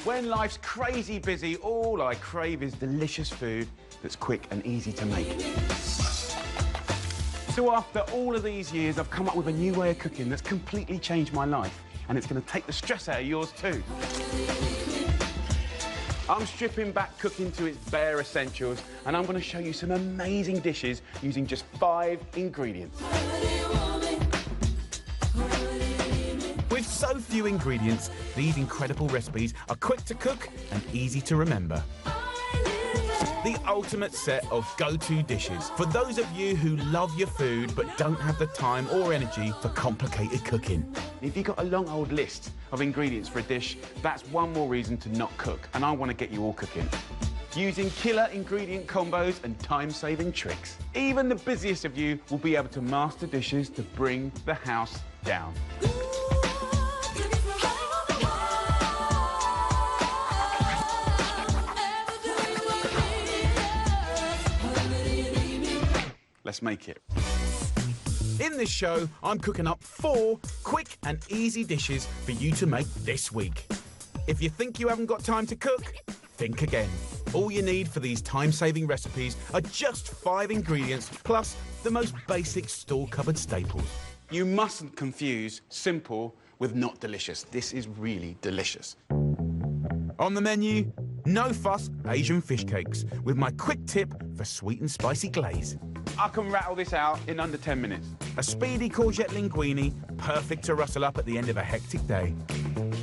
When life's crazy busy, all I crave is delicious food that's quick and easy to make. So after all of these years, I've come up with a new way of cooking that's completely changed my life, and it's going to take the stress out of yours too. I'm stripping back cooking to its bare essentials, and I'm going to show you some amazing dishes using just 5 ingredients. With so few ingredients, these incredible recipes are quick to cook and easy to remember. The ultimate set of go-to dishes for those of you who love your food but don't have the time or energy for complicated cooking. If you've got a long old list of ingredients for a dish, that's one more reason to not cook, and I want to get you all cooking. Using killer ingredient combos and time-saving tricks. Even the busiest of you will be able to master dishes to bring the house down. Let's make it. In this show, I'm cooking up 4 quick and easy dishes for you to make this week. If you think you haven't got time to cook, think again. All you need for these time-saving recipes are just 5 ingredients, plus the most basic store-cupboard staples. You mustn't confuse simple with not delicious. This is really delicious. On the menu, no-fuss Asian fish cakes with my quick tip for sweet and spicy glaze. I can rattle this out in under 10 minutes. A speedy courgette linguine, perfect to rustle up at the end of a hectic day.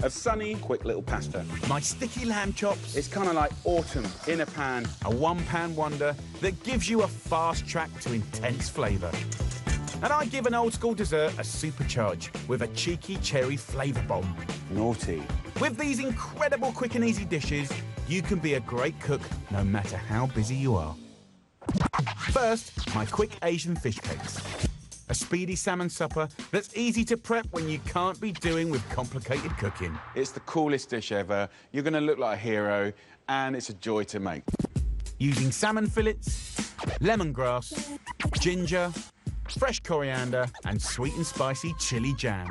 A sunny, quick little pasta. My sticky lamb chops. It's kind of like autumn in a pan. A one-pan wonder that gives you a fast track to intense flavour. And I give an old-school dessert a supercharge with a cheeky cherry flavour bomb. Naughty. With these incredible quick and easy dishes, you can be a great cook no matter how busy you are. First, my quick Asian fish cakes. A speedy salmon supper that's easy to prep when you can't be doing with complicated cooking. It's the coolest dish ever. You're going to look like a hero, and it's a joy to make. Using salmon fillets, lemongrass, ginger, fresh coriander, and sweet and spicy chili jam.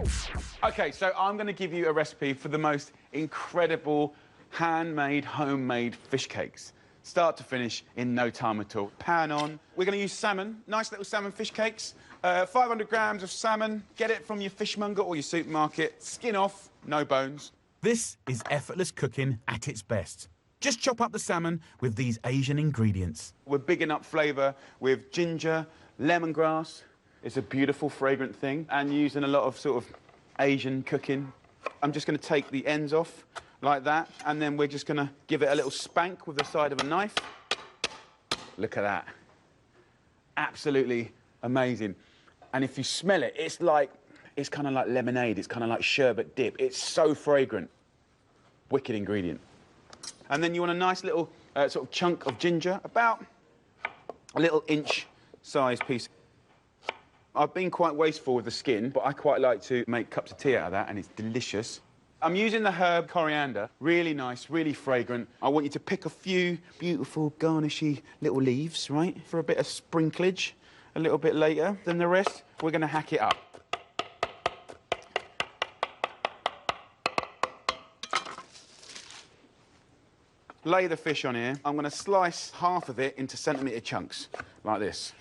OK, so I'm going to give you a recipe for the most incredible handmade, homemade fish cakes. Start to finish in no time at all. Pan on. We're going to use salmon, nice little salmon fish cakes. 500 grams of salmon. Get it from your fishmonger or your supermarket. Skin off, no bones. This is effortless cooking at its best. Just chop up the salmon with these Asian ingredients. We're bigging up flavour with ginger, lemongrass. It's a beautiful, fragrant thing, and using a lot of sort of Asian cooking. I'm just going to take the ends off like that, and then we're just going to give it a little spank with the side of a knife. Look at that. Absolutely amazing. And if you smell it, it's kind of like lemonade. It's kind of like sherbet dip. It's so fragrant. Wicked ingredient. And then you want a nice little sort of chunk of ginger, about a little inch-sized piece. I've been quite wasteful with the skin, but I quite like to make cups of tea out of that, and it's delicious. I'm using the herb coriander, really nice, really fragrant. I want you to pick a few beautiful garnishy little leaves, right, for a bit of sprinklage a little bit later. Then the rest, we're going to hack it up. Lay the fish on here. I'm going to slice half of it into centimetre chunks, like this,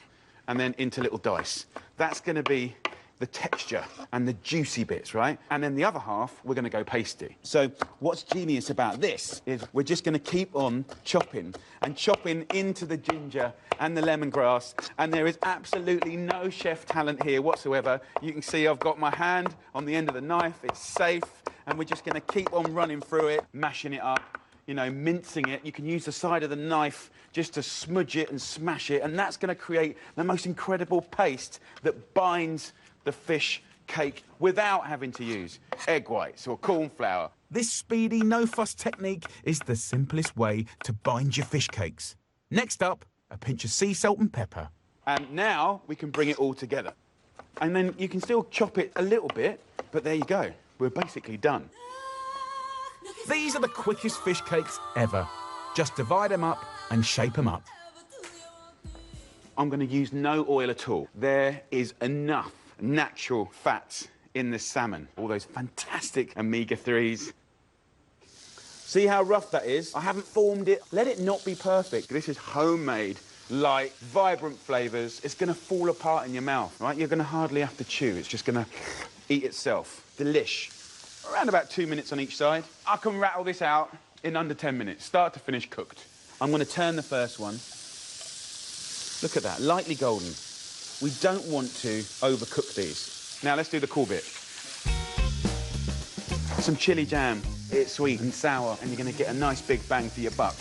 and then into little dice. That's going to be the texture and the juicy bits, right? And then the other half, we're going to go pasty. So what's genius about this is we're just going to keep on chopping and chopping into the ginger and the lemongrass, and there is absolutely no chef talent here whatsoever. You can see I've got my hand on the end of the knife. It's safe, and we're just going to keep on running through it, mashing it up, you know, mincing it. You can use the side of the knife just to smudge it and smash it, and that's going to create the most incredible paste that binds the fish cake without having to use egg whites or corn flour. This speedy, no-fuss technique is the simplest way to bind your fish cakes. Next up, a pinch of sea salt and pepper. And now we can bring it all together. And then you can still chop it a little bit, but there you go. We're basically done. These are the quickest fish cakes ever. Just divide them up and shape them up. I'm going to use no oil at all. There is enough natural fats in the salmon, all those fantastic omega-3s. See how rough that is? I haven't formed it. Let it not be perfect. This is homemade, light, vibrant flavours. It's going to fall apart in your mouth, right? You're going to hardly have to chew. It's just going to eat itself. Delish. Around about 2 minutes on each side. I can rattle this out in under 10 minutes, start to finish cooked. I'm going to turn the first one. Look at that, lightly golden. We don't want to overcook these. Now let's do the cool bit. Some chili jam. It's sweet and sour, and you're going to get a nice big bang for your buck.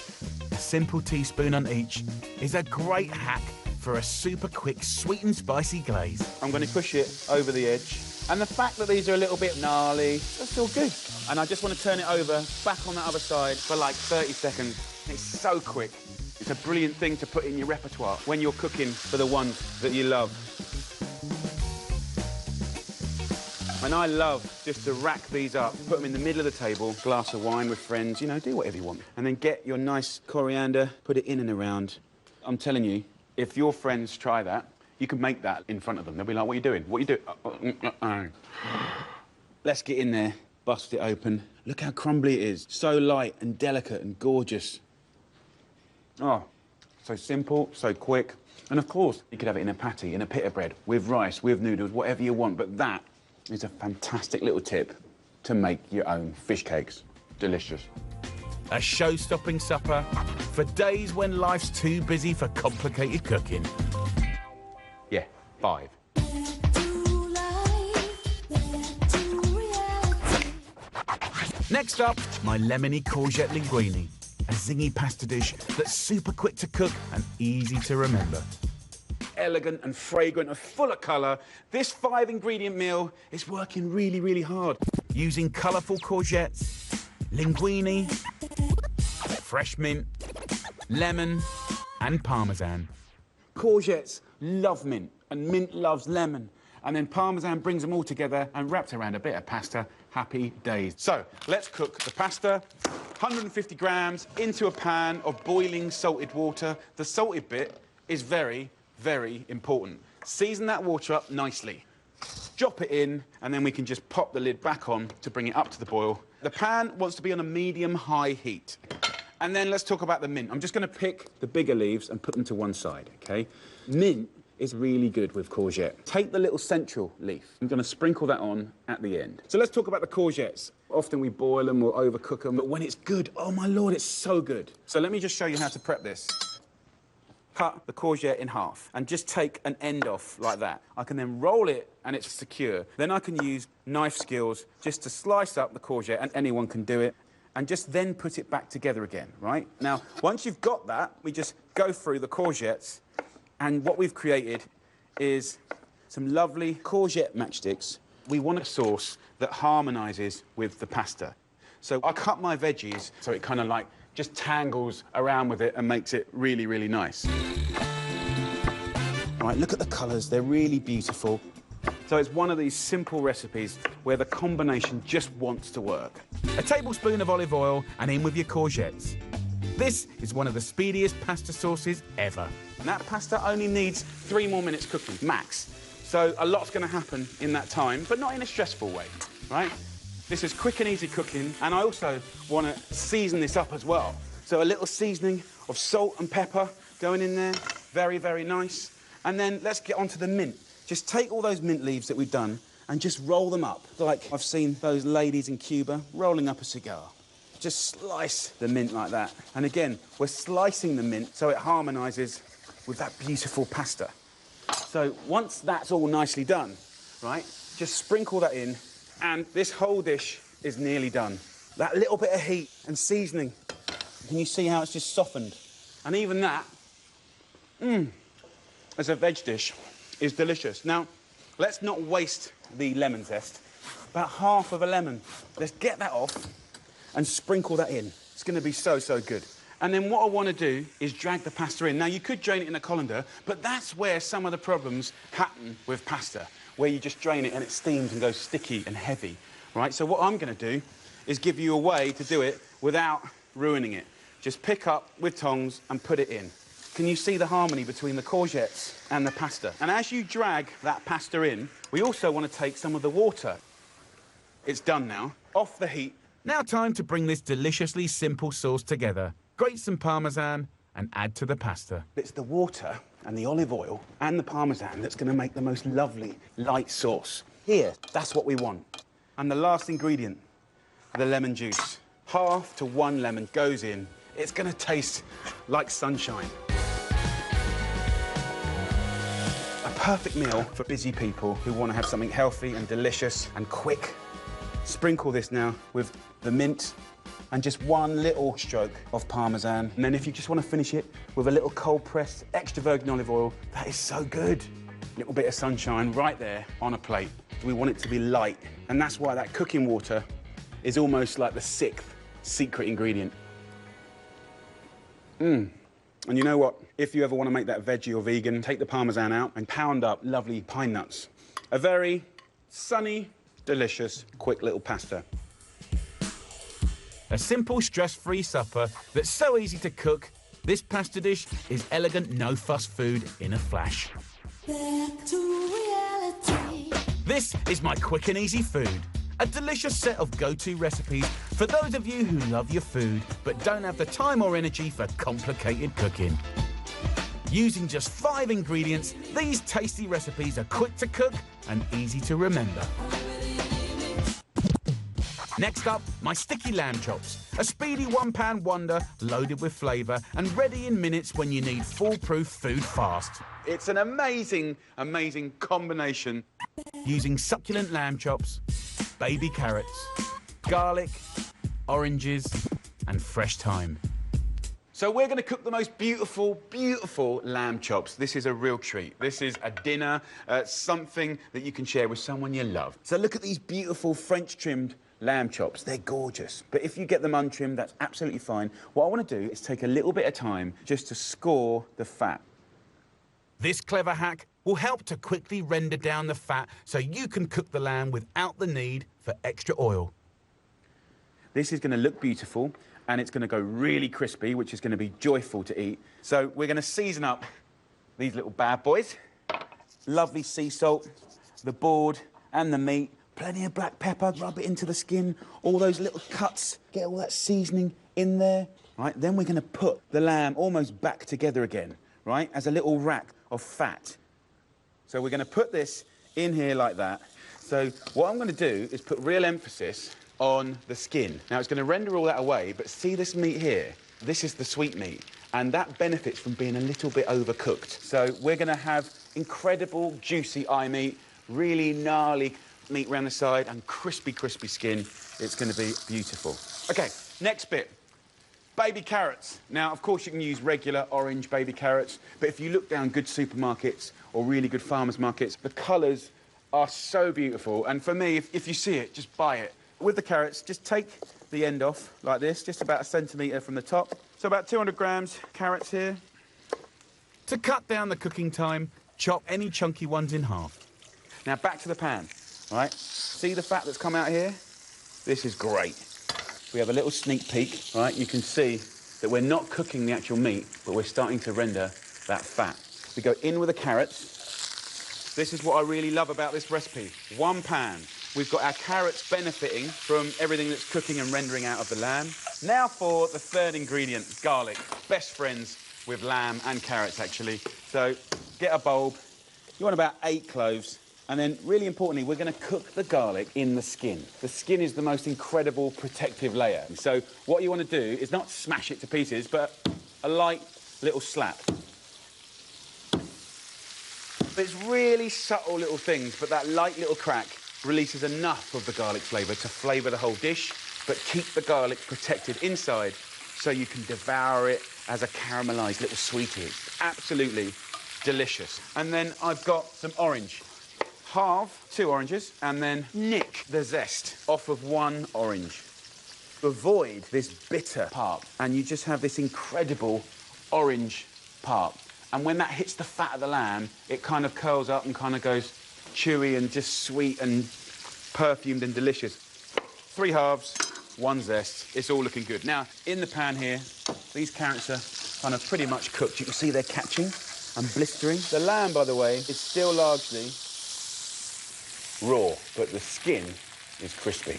A simple teaspoon on each is a great hack for a super quick sweet and spicy glaze. I'm going to push it over the edge. And the fact that these are a little bit gnarly, that's still good. And I just want to turn it over, back on the other side for like 30 seconds. It's so quick. It's a brilliant thing to put in your repertoire when you're cooking for the ones that you love. And I love just to rack these up, put them in the middle of the table, glass of wine with friends, you know, do whatever you want. And then get your nice coriander, put it in and around. I'm telling you, if your friends try that, you can make that in front of them. They'll be like, what are you doing? What are you doing? Let's get in there, bust it open. Look how crumbly it is. So light and delicate and gorgeous. Oh, so simple, so quick. And of course, you could have it in a patty, in a pita bread, with rice, with noodles, whatever you want. But that is a fantastic little tip to make your own fish cakes. Delicious. A show-stopping supper for days when life's too busy for complicated cooking. Yeah, 5. Next up, my lemony courgette linguine. A zingy pasta dish that's super quick to cook and easy to remember. Elegant and fragrant and full of colour, this 5-ingredient meal is working really, really hard. Using colourful courgettes, linguine, fresh mint, lemon and parmesan. Courgettes love mint and mint loves lemon. And then parmesan brings them all together and wrapped around a bit of pasta. Happy days. So let's cook the pasta. 150 grams into a pan of boiling salted water. The salted bit is very, very important. Season that water up nicely. Drop it in, and then we can just pop the lid back on to bring it up to the boil. The pan wants to be on a medium-high heat. And then let's talk about the mint. I'm just going to pick the bigger leaves and put them to one side, OK? Mint is really good with courgette. Take the little central leaf. I'm going to sprinkle that on at the end. So let's talk about the courgettes. Often we boil them or overcook them, but when it's good, oh my Lord, it's so good. So let me just show you how to prep this. Cut the courgette in half and just take an end off like that. I can then roll it and it's secure. Then I can use knife skills just to slice up the courgette, and anyone can do it, and just then put it back together again, right? Now, once you've got that, we just go through the courgettes, and what we've created is some lovely courgette matchsticks. We want a sauce that harmonises with the pasta. So I cut my veggies so it kind of like just tangles around with it and makes it really, really nice. All right, look at the colours, they're really beautiful. So it's one of these simple recipes where the combination just wants to work. A tablespoon of olive oil and in with your courgettes. This is one of the speediest pasta sauces ever. And that pasta only needs 3 more minutes cooking, max. So a lot's going to happen in that time, but not in a stressful way, right? This is quick and easy cooking, and I also want to season this up as well. So a little seasoning of salt and pepper going in there, very, very nice. And then let's get onto the mint. Just take all those mint leaves that we've done and just roll them up, like I've seen those ladies in Cuba rolling up a cigar. Just slice the mint like that. And again, we're slicing the mint so it harmonises with that beautiful pasta. So once that's all nicely done, right, just sprinkle that in, and this whole dish is nearly done. That little bit of heat and seasoning, can you see how it's just softened? And even that, as a veg dish, is delicious. Now, let's not waste the lemon zest. About half of a lemon. Let's get that off and sprinkle that in. It's going to be so, so good. And then what I want to do is drag the pasta in. Now, you could drain it in a colander, but that's where some of the problems happen with pasta, where you just drain it and it steams and goes sticky and heavy, right? So what I'm going to do is give you a way to do it without ruining it. Just pick up with tongs and put it in. Can you see the harmony between the courgettes and the pasta? And as you drag that pasta in, we also want to take some of the water. It's done now. Off the heat, Now time to bring this deliciously simple sauce together. Grate some Parmesan and add to the pasta. It's the water and the olive oil and the Parmesan that's going to make the most lovely light sauce. Here, that's what we want. And the last ingredient, the lemon juice. 1/2 to 1 lemon goes in. It's going to taste like sunshine. A perfect meal for busy people who want to have something healthy and delicious and quick. Sprinkle this now with the mint and just 1 little stroke of Parmesan. And then if you just want to finish it with a little cold-pressed extra virgin olive oil, that is so good. A little bit of sunshine right there on a plate. We want it to be light, and that's why that cooking water is almost like the 6th secret ingredient. And you know what? If you ever want to make that veggie or vegan, take the Parmesan out and pound up lovely pine nuts. A very sunny, delicious, quick little pasta. A simple, stress-free supper that's so easy to cook, this pasta dish is elegant, no-fuss food in a flash. Back to reality. This is my quick and easy food. A delicious set of go-to recipes for those of you who love your food but don't have the time or energy for complicated cooking. Using just 5 ingredients, these tasty recipes are quick to cook and easy to remember. Next up, my sticky lamb chops. A speedy one-pan wonder loaded with flavour and ready in minutes when you need foolproof food fast. It's an amazing, amazing combination. Using succulent lamb chops, baby carrots, garlic, oranges and fresh thyme. So we're going to cook the most beautiful, beautiful lamb chops. This is a real treat. This is a dinner, something that you can share with someone you love. So look at these beautiful French-trimmed lamb chops. They're gorgeous. But if you get them untrimmed, that's absolutely fine. What I want to do is take a little bit of time just to score the fat. This clever hack will help to quickly render down the fat so you can cook the lamb without the need for extra oil. This is going to look beautiful and it's going to go really crispy, which is going to be joyful to eat. So we're going to season up these little bad boys. Lovely sea salt, the board and the meat. Plenty of black pepper, rub it into the skin, all those little cuts, get all that seasoning in there. Right, then we're going to put the lamb almost back together again, right, as a little rack of fat. So we're going to put this in here like that. So what I'm going to do is put real emphasis on the skin. Now, it's going to render all that away, but see this meat here? This is the sweet meat, and that benefits from being a little bit overcooked. So we're going to have incredible, juicy eye meat, really gnarly meat around the side and crispy, crispy skin. It's going to be beautiful. OK, next bit. Baby carrots. Now, of course, you can use regular orange baby carrots, but if you look down good supermarkets or really good farmers markets, the colours are so beautiful. And for me, if you see it, just buy it. With the carrots, just take the end off like this, just about 1 centimetre from the top. So about 200 grams carrots here. To cut down the cooking time, chop any chunky ones in half. Now back to the pan, right? See the fat that's come out here? This is great. We have a little sneak peek, right? You can see that we're not cooking the actual meat, but we're starting to render that fat. We go in with the carrots. This is what I really love about this recipe. 1 pan. We've got our carrots benefiting from everything that's cooking and rendering out of the lamb. Now for the 3rd ingredient, garlic. Best friends with lamb and carrots, actually. So get a bulb. You want about 8 cloves. And then, really importantly, we're going to cook the garlic in the skin. The skin is the most incredible protective layer. So what you want to do is not smash it to pieces, but a light little slap. It's really subtle little things, but that light little crack releases enough of the garlic flavour to flavour the whole dish, but keep the garlic protected inside so you can devour it as a caramelised little sweetie. It's absolutely delicious. And then I've got some orange. Halve 2 oranges and then nick the zest off of 1 orange. Avoid this bitter part and you just have this incredible orange part. And when that hits the fat of the lamb, it kind of curls up and kind of goes chewy and just sweet and perfumed and delicious. 3 halves, 1 zest. It's all looking good. Now, in the pan here, these carrots are kind of pretty much cooked. You can see they're catching and blistering. The lamb, by the way, is still largely raw, but the skin is crispy.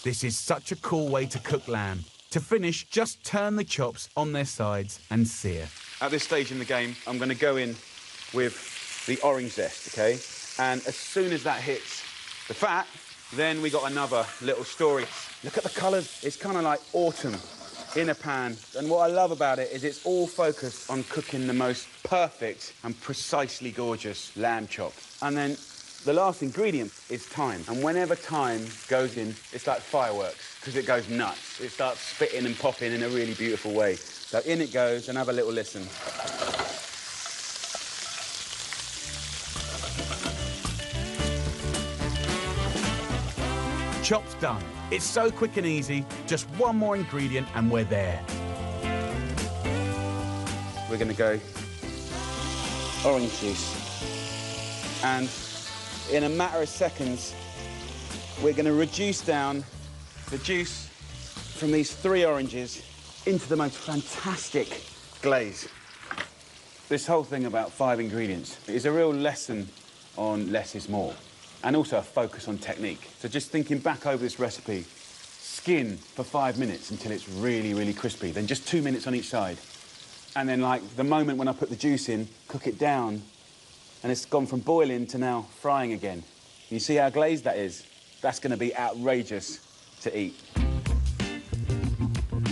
This is such a cool way to cook lamb. To finish, just turn the chops on their sides and sear. At this stage in the game, I'm going to go in with the orange zest, OK? And as soon as that hits the fat, then we got another little story. Look at the colours. It's kind of like autumn in a pan. And what I love about it is it's all focused on cooking the most perfect and precisely gorgeous lamb chop. And then the last ingredient is thyme. And whenever thyme goes in, it's like fireworks, because it goes nuts. It starts spitting and popping in a really beautiful way. So in it goes, and have a little listen. Chops done. It's so quick and easy. Just one more ingredient and we're there. We're going to go orange juice. And in a matter of seconds, we're going to reduce down the juice from these 3 oranges into the most fantastic glaze. This whole thing about 5 ingredients is a real lesson on less is more, and also a focus on technique. So just thinking back over this recipe, skin for 5 minutes until it's really, really crispy, then just 2 minutes on each side. And then, like, the moment when I put the juice in, cook it down, and it's gone from boiling to now frying again. You see how glazed that is? That's going to be outrageous to eat.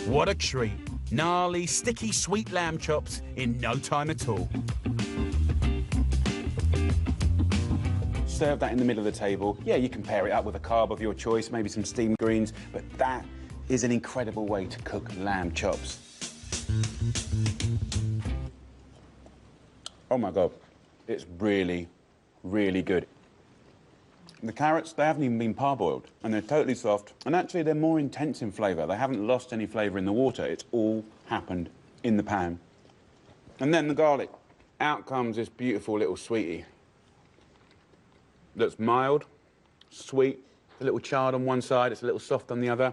What a treat. Gnarly, sticky, sweet lamb chops in no time at all. Serve that in the middle of the table. Yeah, you can pair it up with a carb of your choice, maybe some steamed greens, but that is an incredible way to cook lamb chops. Oh my God, it's really, really good. The carrots, they haven't even been parboiled, and they're totally soft, and actually they're more intense in flavour. They haven't lost any flavour in the water. It's all happened in the pan. And then the garlic. Out comes this beautiful little sweetie that's mild, sweet, a little charred on one side, it's a little soft on the other.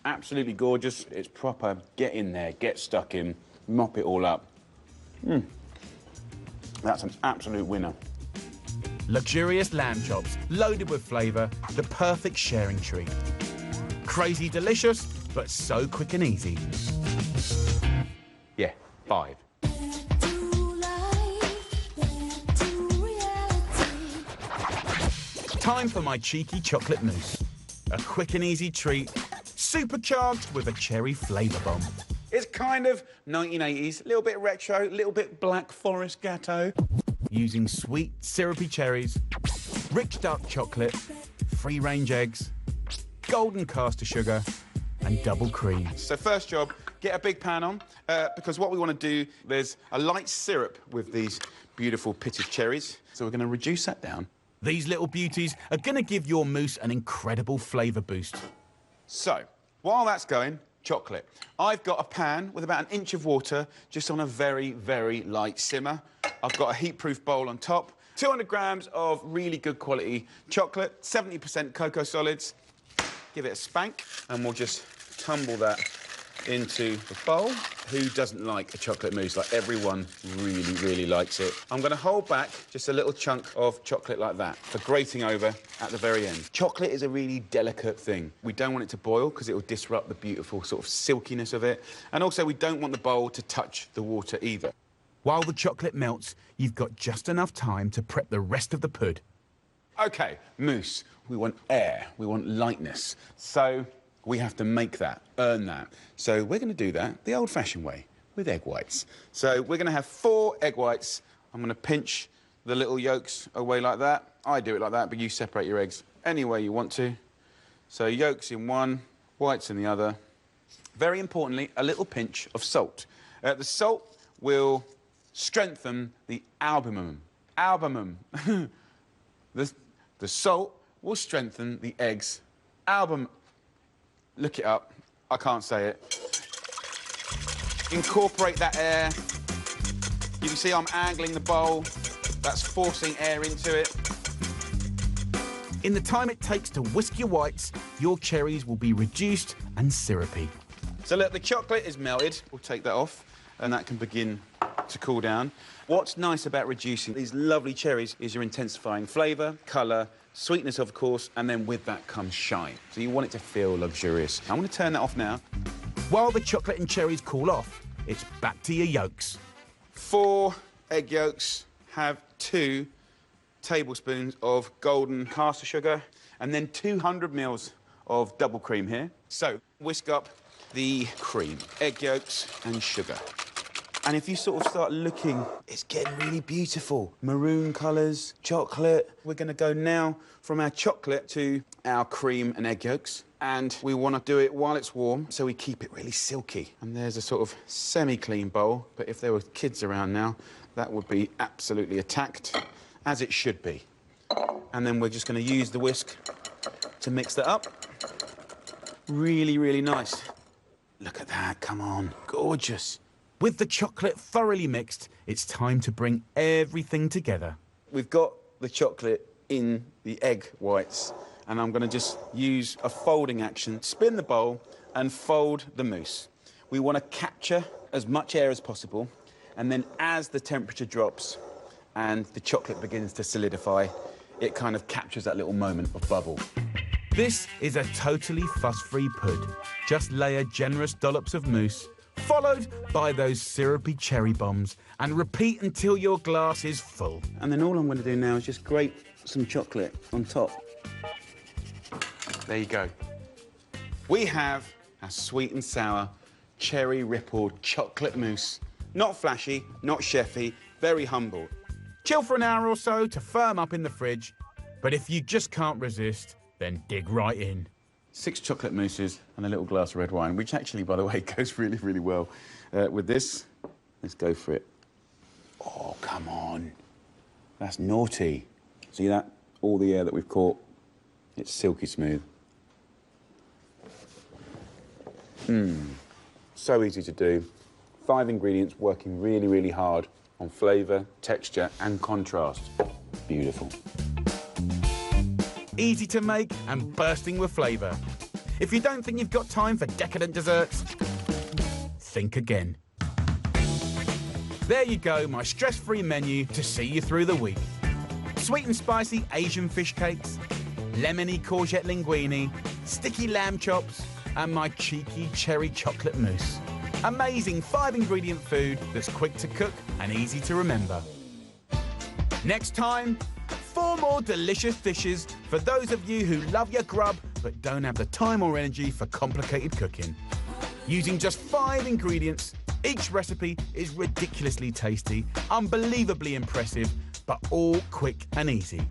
Absolutely gorgeous. It's proper. Get in there, get stuck in, mop it all up. That's an absolute winner. Luxurious lamb chops, loaded with flavour, the perfect sharing treat. Crazy delicious, but so quick and easy. Yeah, 5. Time for my cheeky chocolate mousse. A quick and easy treat, supercharged with a cherry flavour bomb. It's kind of 1980s, a little bit retro, a little bit Black Forest Gâteau. Using sweet, syrupy cherries, rich dark chocolate, free-range eggs, golden caster sugar, and double cream. So first job, get a big pan on, because what we want to do, there's a light syrup with these beautiful pitted cherries. So we're going to reduce that down. These little beauties are going to give your mousse an incredible flavour boost. So, while that's going, chocolate. I've got a pan with about 1 inch of water, just on a very, very light simmer. I've got a heat-proof bowl on top, 200 grams of really good quality chocolate, 70% cocoa solids. Give it a spank, and we'll just tumble that into the bowl. Who doesn't like a chocolate mousse? Like, everyone really, really likes it. I'm going to hold back just a little chunk of chocolate like that for grating over at the very end. Chocolate is a really delicate thing. We don't want it to boil because it will disrupt the beautiful sort of silkiness of it. And also, we don't want the bowl to touch the water either. While the chocolate melts, you've got just enough time to prep the rest of the pud. OK, mousse. We want air. We want lightness. So we have to make that, earn that. So we're going to do that the old-fashioned way, with egg whites. So we're going to have 4 egg whites. I'm going to pinch the little yolks away like that. I do it like that, but you separate your eggs any way you want to. So yolks in one, whites in the other. Very importantly, a little pinch of salt. The salt will strengthen the albumin. The salt will strengthen the eggs. Look it up. I can't say it. Incorporate that air. You can see I'm angling the bowl. That's forcing air into it. In the time it takes to whisk your whites, your cherries will be reduced and syrupy. So look, the chocolate is melted. We'll take that off, and that can begin to cool down. What's nice about reducing these lovely cherries is you're intensifying flavour, colour, sweetness, of course, and then with that comes shine. So you want it to feel luxurious. I'm going to turn that off now. While the chocolate and cherries cool off, it's back to your yolks. 4 egg yolks, have 2 tablespoons of golden caster sugar, and then 200 mils of double cream here. So whisk up the cream, egg yolks and sugar. And if you sort of start looking, it's getting really beautiful. Maroon colours, chocolate. We're going to go now from our chocolate to our cream and egg yolks. And we want to do it while it's warm, so we keep it really silky. And there's a sort of semi-clean bowl, but if there were kids around now, that would be absolutely attacked, as it should be. And then we're just going to use the whisk to mix that up. Really, really nice. Look at that, come on, gorgeous. With the chocolate thoroughly mixed, it's time to bring everything together. We've got the chocolate in the egg whites, and I'm going to just use a folding action, spin the bowl and fold the mousse. We want to capture as much air as possible, and then as the temperature drops and the chocolate begins to solidify, it kind of captures that little moment of bubble. This is a totally fuss-free pud. Just layer generous dollops of mousse, followed by those syrupy cherry bombs, and repeat until your glass is full. And then all I'm going to do now is just grate some chocolate on top. There you go. We have a sweet and sour cherry rippled chocolate mousse. Not flashy, not chefy, very humble. Chill for an hour or so to firm up in the fridge, but if you just can't resist, then dig right in. 6 chocolate mousses and a little glass of red wine, which actually, by the way, goes really, really well with this. Let's go for it. Oh, come on. That's naughty. See that? All the air that we've caught. It's silky smooth. So easy to do. 5 ingredients working really, really hard on flavour, texture and contrast. Beautiful. Easy to make and bursting with flavour. If you don't think you've got time for decadent desserts, think again. There you go, my stress-free menu to see you through the week. Sweet and spicy Asian fish cakes, lemony courgette linguine, sticky lamb chops, and my cheeky cherry chocolate mousse. Amazing 5-ingredient food that's quick to cook and easy to remember. Next time, 4 more delicious dishes for those of you who love your grub but don't have the time or energy for complicated cooking. Using just 5 ingredients, each recipe is ridiculously tasty, unbelievably impressive, but all quick and easy.